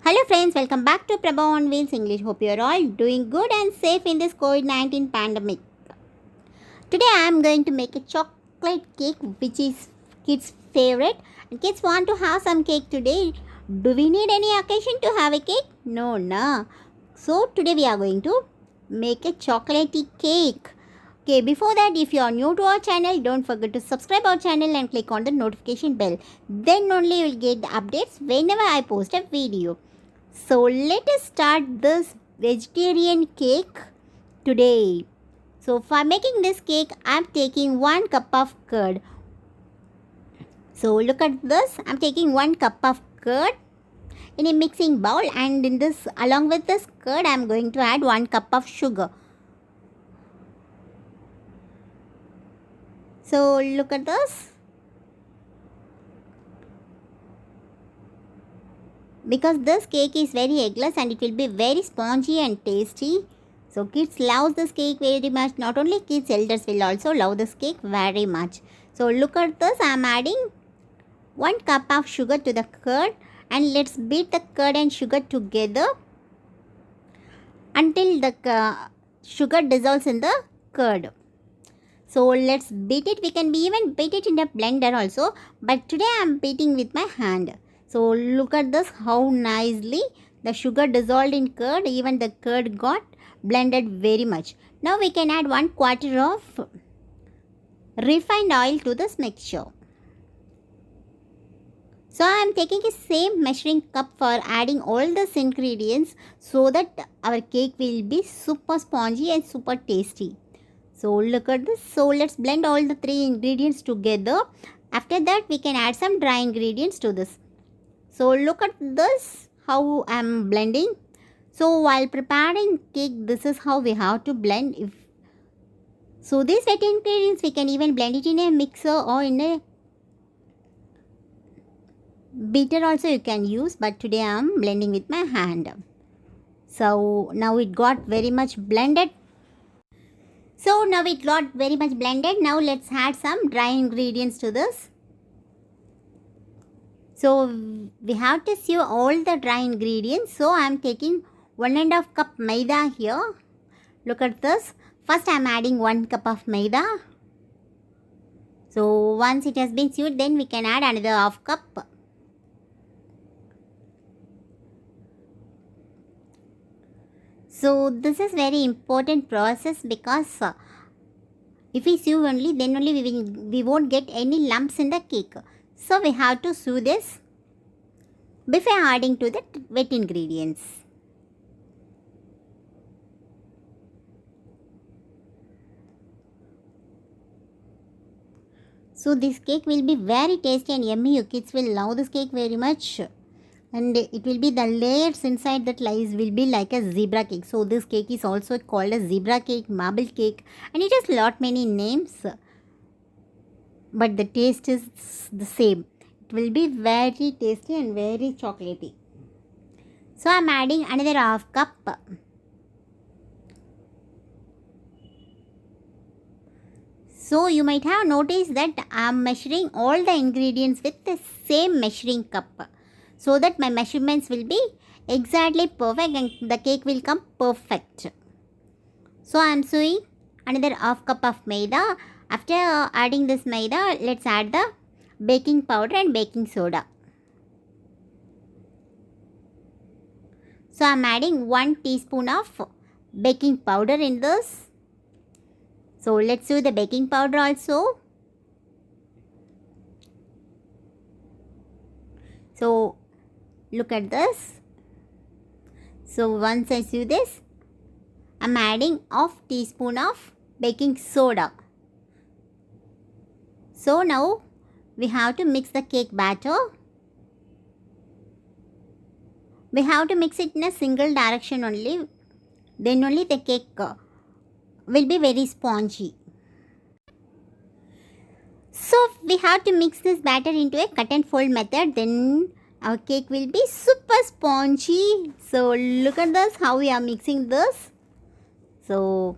Hello friends, welcome back to Prabha on Wheels English. Hope you are all doing good and safe in this COVID-19 pandemic. Today I am going to make a chocolate cake which is kids' favorite. And kids want to have some cake today. Do we need any occasion to have a cake? No, no. So today we are going to make a chocolatey cake. Okay, before that, if you are new to our channel, don't forget to subscribe our channel and click on the notification bell. Then only you will get the updates whenever I post a video. So let us start this vegetarian cake today. So for making this cake, I am taking 1 cup of curd. So look at this, I am taking 1 cup of curd in a mixing bowl, and in this, along with this curd, I am going to add 1 cup of sugar. So look at this. Because this cake is very eggless and it will be very spongy and tasty. So kids love this cake very much. Not only kids, elders will also love this cake very much. So look at this. I am adding 1 cup of sugar to the curd, and let's beat the curd and sugar together until the sugar dissolves in the curd. So let's beat it. We can even beat it in a blender also, but today I am beating with my hand. So look at this, how nicely the sugar dissolved in curd. Even the curd got blended very much. Now we can add 1/4 of refined oil to this mixture. So I am taking a same measuring cup for adding all these ingredients so that our cake will be super spongy and super tasty. So look at this. So let's blend all the 3 ingredients together. After that we can add some dry ingredients to this. So look at this, how I am blending. So while preparing cake, this is how we have to blend. So these wet ingredients we can even blend it in a mixer or in a beater also you can use, but today I am blending with my hand. So now it got very much blended. Now let's add some dry ingredients to this. So we have to sieve all the dry ingredients. So I am taking 1.5 cup maida here. Look at this. First I am adding 1 cup of maida. So once it has been sieved, then we can add another half cup. So this is very important process because if we sieve only, then only we won't get any lumps in the cake. So we have to sieve this before adding to the wet ingredients. So this cake will be very tasty and yummy. Your kids will love this cake very much. And it will be the layers inside that lies will be like a zebra cake. So this cake is also called a zebra cake, marble cake, and it has lot many names. But the taste is the same. It will be very tasty and very chocolatey. So I am adding another half cup. So you might have noticed that I am measuring all the ingredients with the same measuring cup, so that my measurements will be exactly perfect and the cake will come perfect. So I am sewing another half cup of maida. After adding this maida, let's add the baking powder and baking soda. So I am adding 1 teaspoon of baking powder in this. So let's do the baking powder also. So look at this. So once I do this, I'm adding half teaspoon of baking soda. So now we have to mix the cake batter. We have to mix it in a single direction only. Then only the cake will be very spongy. So we have to mix this batter into a cut and fold method. Then our cake will be super spongy. So look at this, how we are mixing this. So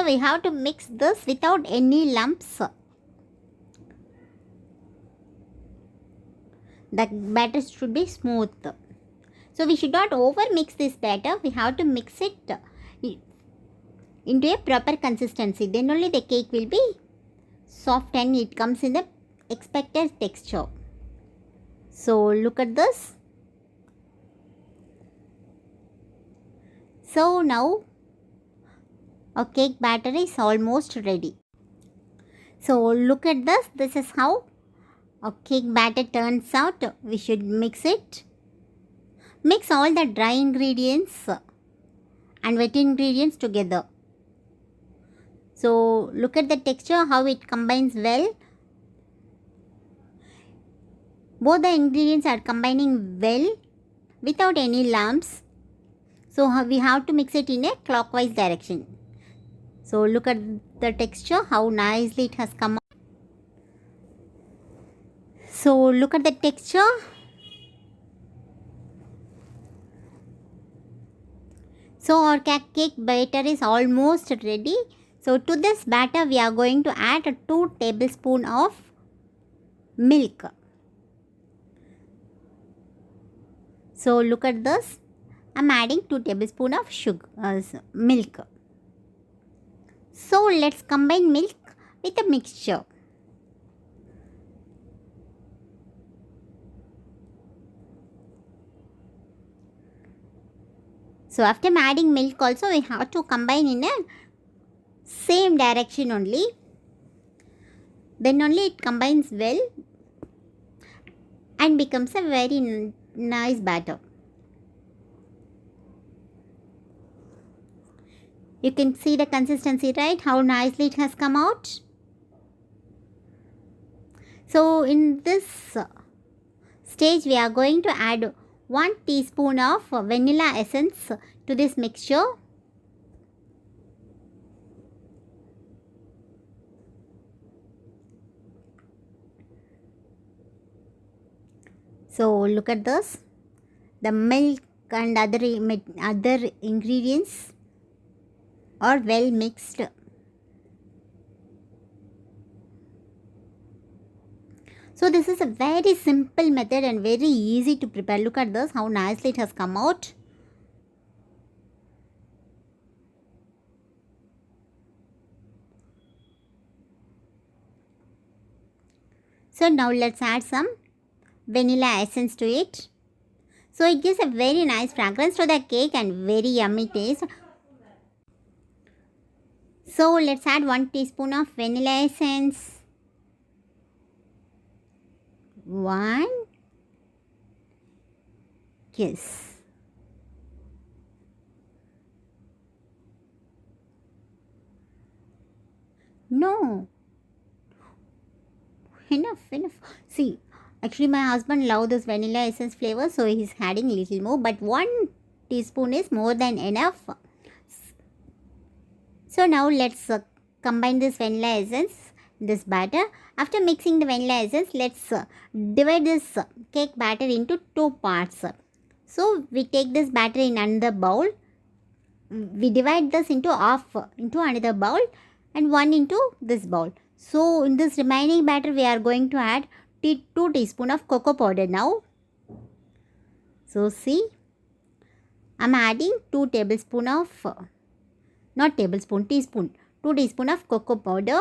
we have to mix this without any lumps. The batter should be smooth. So we should not over mix this batter. We have to mix it into a proper consistency. Then only the cake will be soft and it comes in the expected texture. So look at this. So now our cake batter is almost ready. So look at this. This is how our cake batter turns out. We should mix it. Mix all the dry ingredients and wet ingredients together. So look at the texture, how it combines well. Both the ingredients are combining well without any lumps. So we have to mix it in a clockwise direction. So look at the texture, how nicely it has come out. So look at the texture. So our cake batter is almost ready. So to this batter we are going to add 2 tablespoons of milk. So look at this. I am adding 2 tablespoons of milk. So let's combine milk with the mixture. So after adding milk also we have to combine in a same direction only. Then only it combines well and becomes a very nice batter. You can see the consistency, right? How nicely it has come out. So in this stage we are going to add 1 teaspoon of vanilla essence to this mixture. So look at this. The milk and other ingredients are well mixed. So this is a very simple method and very easy to prepare. Look at this, how nicely it has come out. So now let's add some vanilla essence to it. So it gives a very nice fragrance to the cake and very yummy taste. So let's add 1 teaspoon of vanilla essence. 1 kiss. No. Enough. See, actually my husband loves this vanilla essence flavor, so he's adding a little more, but 1 teaspoon is more than enough. So now let's combine this vanilla essence, this batter. After mixing the vanilla essence, let's divide this cake batter into 2 parts. So we take this batter in another bowl. We divide this into half into another bowl and 1 into this bowl. So in this remaining batter we are going to add 2 teaspoons of cocoa powder now. So see, I am adding 2 tablespoons of, not tablespoon, teaspoon, 2 teaspoons of cocoa powder.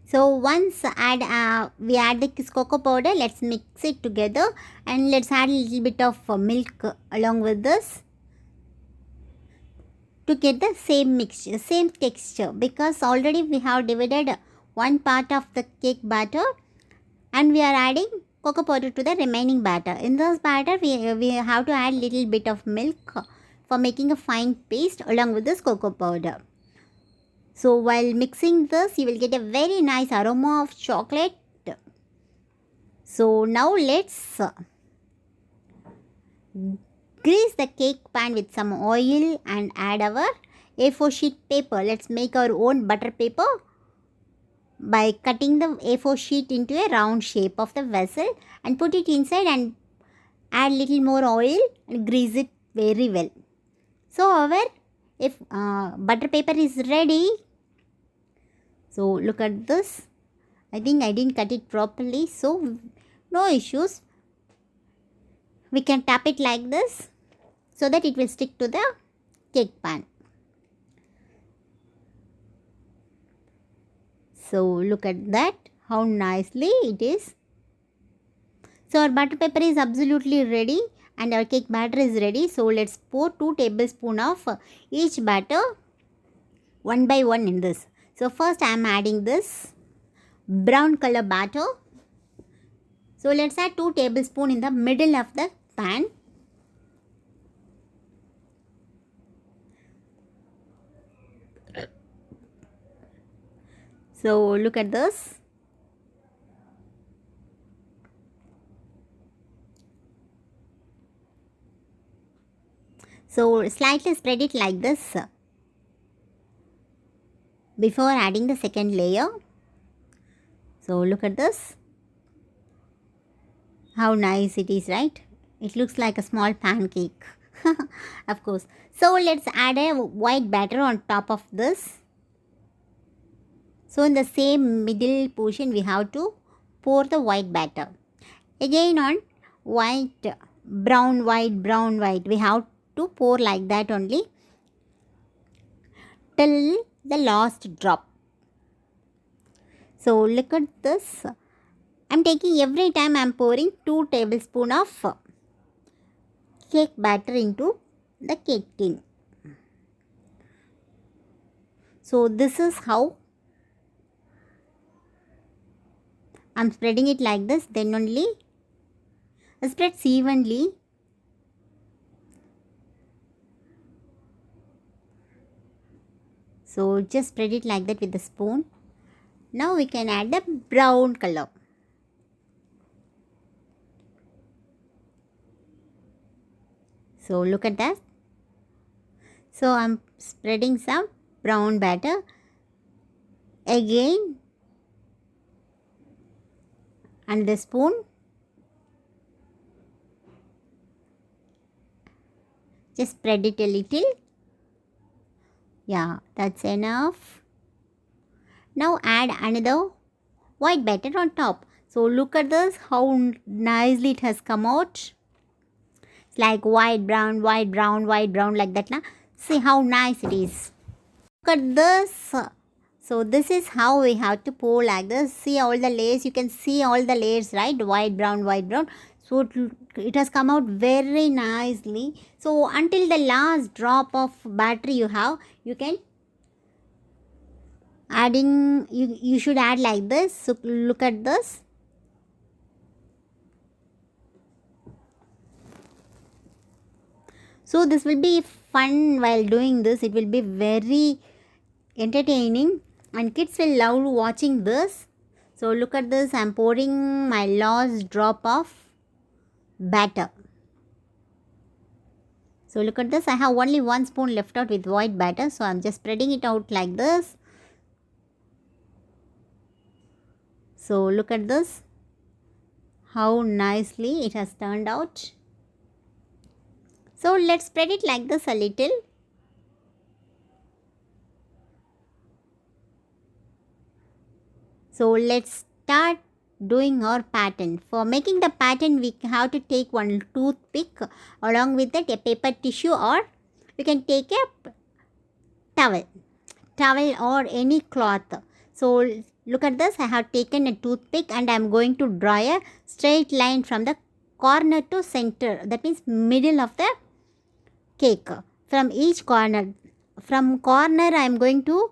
So once we add the cocoa powder, let's mix it together and let's add a little bit of milk along with this to get the same mixture, same texture, because already we have divided 1 part of the cake batter and we are adding cocoa powder to the remaining batter. In this batter we have to add little bit of milk for making a fine paste along with this cocoa powder. So while mixing this, you will get a very nice aroma of chocolate. So now let's grease the cake pan with some oil and add our A4 sheet paper. Let's make our own butter paper by cutting the A4 sheet into a round shape of the vessel and put it inside and add little more oil and grease it very well. So our if butter paper is ready. So look at this. I think I didn't cut it properly, so no issues. We can tap it like this so that it will stick to the cake pan. So look at that, how nicely it is. So our butter paper is absolutely ready and our cake batter is ready. So let's pour 2 tablespoons of each batter one by one in this. So first I am adding this brown color batter. So let's add 2 tablespoons in the middle of the pan. So look at this. So slightly spread it like this before adding the second layer. So look at this. How nice it is, right? It looks like a small pancake. Of course. So let's add a white batter on top of this. So in the same middle portion we have to pour the white batter. Again on white, brown, white, brown, white. We have to pour like that only till the last drop. So look at this. I'm taking every time I'm pouring 2 tablespoons of cake batter into the cake tin. So this is how I'm spreading it like this, then only spreads evenly. So just spread it like that with the spoon. Now we can add the brown color. So look at that. So I'm spreading some brown batter. Again, and the spoon. Just spread it a little. Yeah, that's enough. Now add another white batter on top. So look at this, how nicely it has come out. It's like white, brown, white, brown, white, brown, like that. Na? See how nice it is. Look at this. So this is how we have to pour like this. See all the layers. You can see all the layers, right? White, brown, white, brown. So it has come out very nicely. So until the last drop of batter you have, you can adding, you should add like this. So look at this. So this will be fun while doing this. It will be very entertaining and kids will love watching this. So look at this. I'm pouring my last drop of batter. So look at this. I have only 1 spoon left out with white batter. So I'm just spreading it out like this. So look at this. How nicely it has turned out. So let's spread it like this a little. So let's start doing our pattern. For making the pattern, we have to take one toothpick along with it, a paper tissue, or we can take a towel or any cloth. So look at this. I have taken a toothpick and I am going to draw a straight line from the corner to center. That means middle of the cake. From each corner. From corner I am going to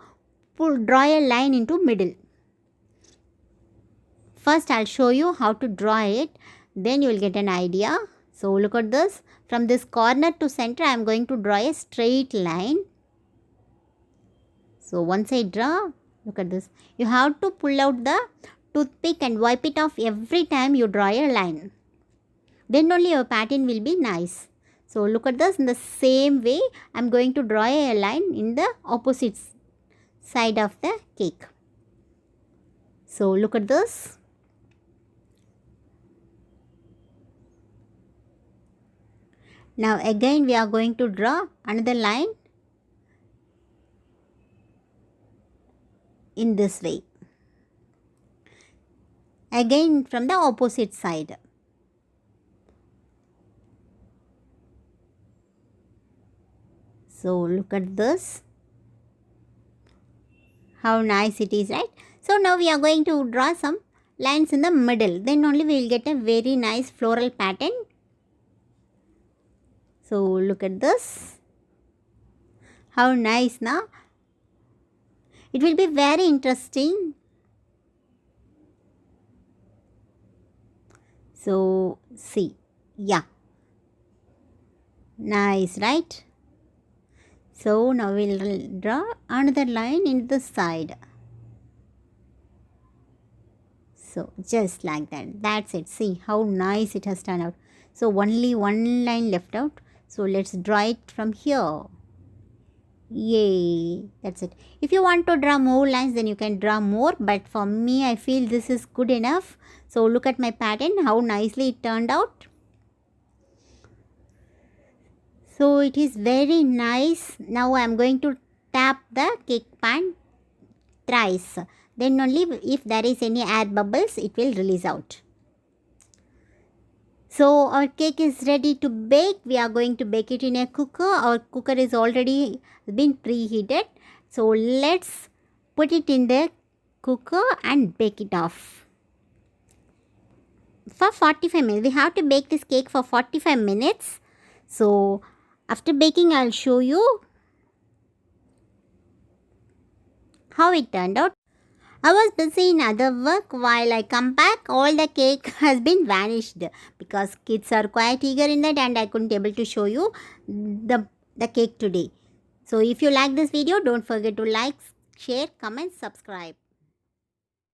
draw a line into middle. First I'll show you how to draw it. Then you will get an idea. So look at this. From this corner to center I am going to draw a straight line. So once I draw, look at this. You have to pull out the toothpick and wipe it off every time you draw a line. Then only your pattern will be nice. So look at this. In the same way, I'm going to draw a line in the opposite side of the cake. So look at this. Now again we are going to draw another line in this way. Again from the opposite side. So look at this. How nice it is, right? So now we are going to draw some lines in the middle. Then only we will get a very nice floral pattern. So look at this. How nice now. It will be very interesting. So see. Yeah. Nice, right? So now we'll draw another line in the side. So just like that. That's it. See how nice it has turned out. So only one line left out. So let's draw it from here. Yay. That's it. If you want to draw more lines, then you can draw more. But for me, I feel this is good enough. So look at my pattern. How nicely it turned out. So it is very nice. Now I am going to tap the cake pan thrice. Then only if there is any air bubbles, it will release out. So our cake is ready to bake. We are going to bake it in a cooker. Our cooker is already been preheated. So let's put it in the cooker and bake it off. For 45 minutes. We have to bake this cake for 45 minutes. So after baking, I'll show you how it turned out. I was busy in other work. While I come back, all the cake has been vanished because kids are quite eager in that and I couldn't able to show you the cake today. So if you like this video, don't forget to like, share, comment, subscribe.